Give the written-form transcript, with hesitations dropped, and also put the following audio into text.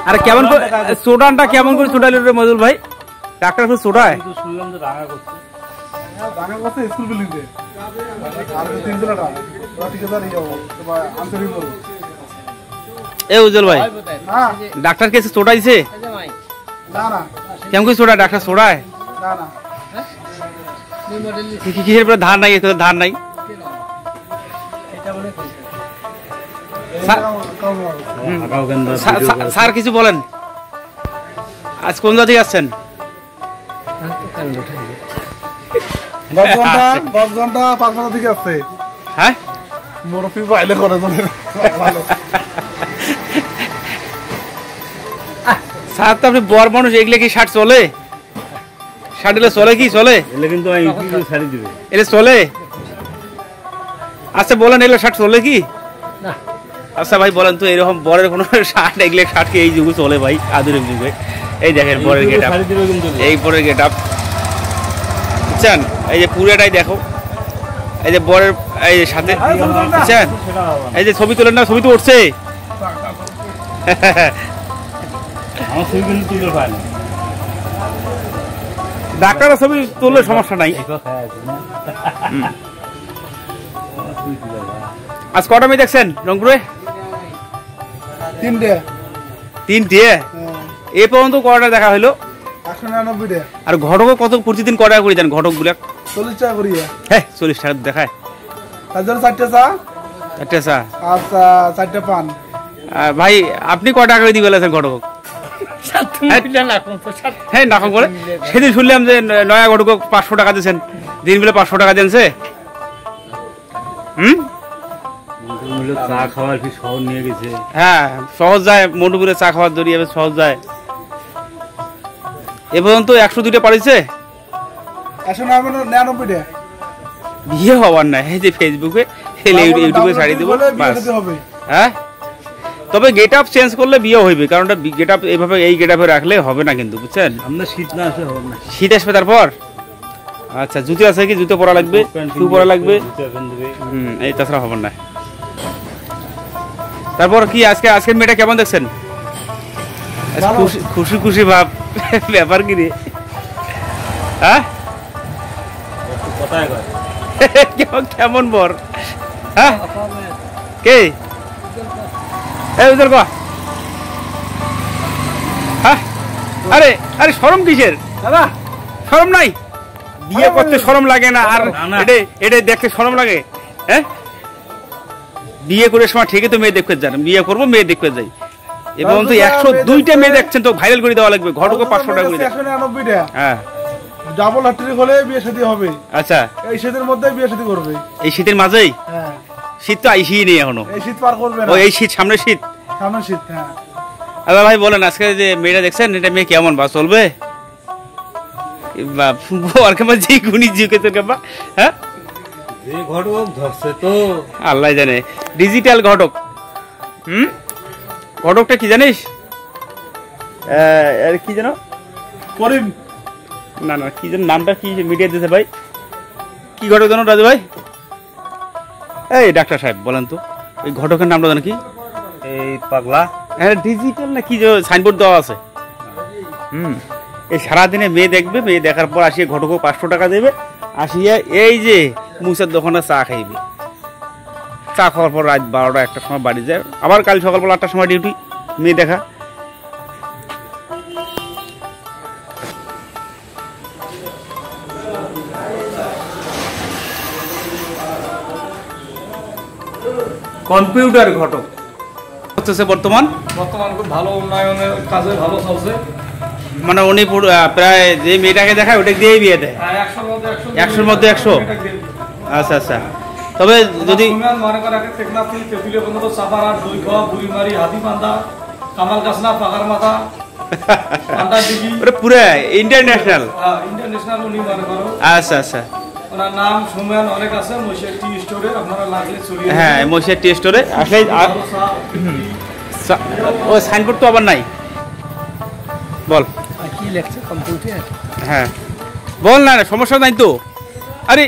আরে কেমন সোডানটা কেমন করে সোডাইল রে মজুল ভাই? ডাক্তার তো সোডায় কিন্তু শুনলাম যে রাঙা করছে। রাঙা করছে স্কুল বিল্ডিংতে। আর 3 জনটা ঠিকাদার এই যাবো তোমার আন্তরিক বল। এ উজ্জ্বল ভাই, হ্যাঁ ডাক্তার কেসে সোডাইছে? না না কেমন করে সোডা? ডাক্তার সোডায় না না কিসের পরে ধার নাই? তোদের ধার নাই? স্যার কিছু বলেন, আজ কোন জায়গা থেকে আসছেন? 10 ঘন্টা 5 ঘন্টা থেকে আসছে। হ্যাঁ মুরফি বাইলে করে স্যার তো আপনি বড় মানুষ, এগুলো কি শার্ট চলে? শার্ট এলে চলে কি চলে? এলে কিন্তু আমি ইউটিউবে ছাড়ি দিবে। এলে চলে? আচ্ছা বলেন, এগুলো শার্ট চলে কি? না। আচ্ছা ভাই বলেন তো, এরকম বরের কোনো শার্ট, এগুলো শার্ট কি এই যুগে চলে ভাই? আধুনিক যুগে এই দেখেন বরের গেট আপ, এই বরের গেট আপ বুঝছেন? এই যে পুরোটাই দেখো, এই যে বরের এই সাথে বুঝছেন, এই যে ছবি তোলেন না, ছবি তো উঠছে। আমার ছবি কিন্তু তুলে পায় না। ডাক্তারের ছবি তুললে সমস্যা নাই। আজ কটা মেয়ে দেখছেন রংপুরে? 3টে। 3টে? এ পর্যন্ত কটা দেখা হইলো? 199 আর ঘটকও কত প্রতিদিন কটা করে দেন ঘটক গুলা? 40 টাকা করিয়া। হ্যাঁ 40 টাকা দেখায়। তার জন্য 4টে চা। 4টে চা আর 4টে পান। ভাই আপনি কটা করে দিয়ে বলেছেন ঘটক? হ্যাঁ নাকম করে সেদিন শুনলাম যে নয়া ঘটক 500 টাকা দিয়েছেন, দিন বেলা 500 টাকা দিয়েছে। চা খাওয়ার কি শহর নিয়ে গেছে? হ্যাঁ সহজ যায়, মন্টুপুরে চা খাওয়ার দড়িয়ে সহজ যায়। এ পর্যন্ত 102টা পারিছে। 199 বিয়ে হওয়ার না, এই যে ফেসবুকে ইউটিউবে ছাড়িয়ে দেবো। হ্যাঁ তবে গেট আপ চেঞ্জ করলে বিয়ে হইবে, কারণ গেট আপ এইভাবে এই গেট আপে রাখলে হবে না কিন্তু, বুঝছেন? আমরা শীত না আসলে হবে না। শীত আসবে তারপর। আচ্ছা জুতো আছে কি? জুতো পরা লাগবে, শু পরা লাগবে। এই তাছাড়া হবে না। তারপর কি আজকের মেয়েটা কেমন দেখছেন? খুশি খুশি ভাব, ব্যাপার কি রে? হ্যাঁ কেমন বর? হ্যাঁ কে উজ্জ্বল কো? হ্যাঁ আরে আরে শরম কিসের দাদা? শরম নাই? বিয়ে করতে শরম লাগে না? আর এটা দেখতে শরম লাগে? হ্যাঁ বিয়ে করে সময় ঠিকই তো মেয়ে দেখতে যান, বিয়ে করবো মেয়ে দেখতে যাই। এবং তো 102টা মেয়ে দেখছেন তো ভাইরাল করে দেওয়া লাগবে। ঘটকে 500 টাকা করে। 199 হ্যাঁ ডাবল হ্যাট্রিক হলে বিয়ে শাদী হবে। আচ্ছা এই শীতের মধ্যে বিয়ে শাদী করবে। এই শীতের মাঝেই? হ্যাঁ শীত তো আইসিই নেই এখনো। এই শীত পার করবে না। ও এই শীত, সামনে শীত, সামনে শীত। হ্যাঁ আচ্ছা ভাই বলেন, আজকে যে মেয়েটা দেখছেন এটা মেয়ে কেমন বা চলবে? আর কেমন জি গুনি জিকে তো কেমন? হ্যাঁ যে ঘটক ধরছে তো আল্লাহ জানে। ডিজিটাল ঘটক। ঘটকটা কি জানিস? কি জানো করিম? না না কি যেন নামটা কি মিডিয়া দিতে ভাই, কি ঘটক জানো রাজু ভাই? এই ডাক্তার সাহেব বলেন তো ওই ঘটকের নামটা জানো কি? এই পাগলা। হ্যাঁ ডিজিটাল না কি যে সাইনবোর্ড দেওয়া আছে। এই সারাদিনে মেয়ে দেখবে, মেয়ে দেখার পর আসিয়ে ঘটকও 500 টাকা দেবে, আসিয়া এই যে মুসার দোকানে চা খাইবে। চা খাওয়ার পর রাত 12টা 1টার সময় বাড়ি যায়, আবার কাল সকালবেলা 8টার সময় ডিউটি, মেয়ে দেখা। কম্পিউটার ঘটক হচ্ছে বর্তমান খুব ভালো উন্নয়নের কাজে ভালো চলছে। মানে উনি প্রায় যে মেয়েটাকে দেখায় ওটা দিয়েই বিয়ে দেয়। 100-র মধ্যে 100। আচ্ছা আচ্ছা। তবে যদি মনে করে টেকনাফি তেতুলিয়া পর্যন্ত চাপাড়া, দইখাওয়া, বুড়িমারি, হাতিবান্ধা, কামালগাছনা, পাগারমাথা, পুরো ইন্টারন্যাশনাল। ইন্টারন্যাশনাল উনি মনে করো। আচ্ছা আচ্ছা। ওনার নাম সুমন অনেক আছে। মহিষের টি স্টোরে আপনারা লাগলে চলিয়ে। হ্যাঁ মহিষের টি স্টোরে আসলে ও সাইনবোর্ড তো আবার নাই। বল কি লেখছে কম্পিউটার? হ্যাঁ বল না, সমস্যা নাই তো। আরে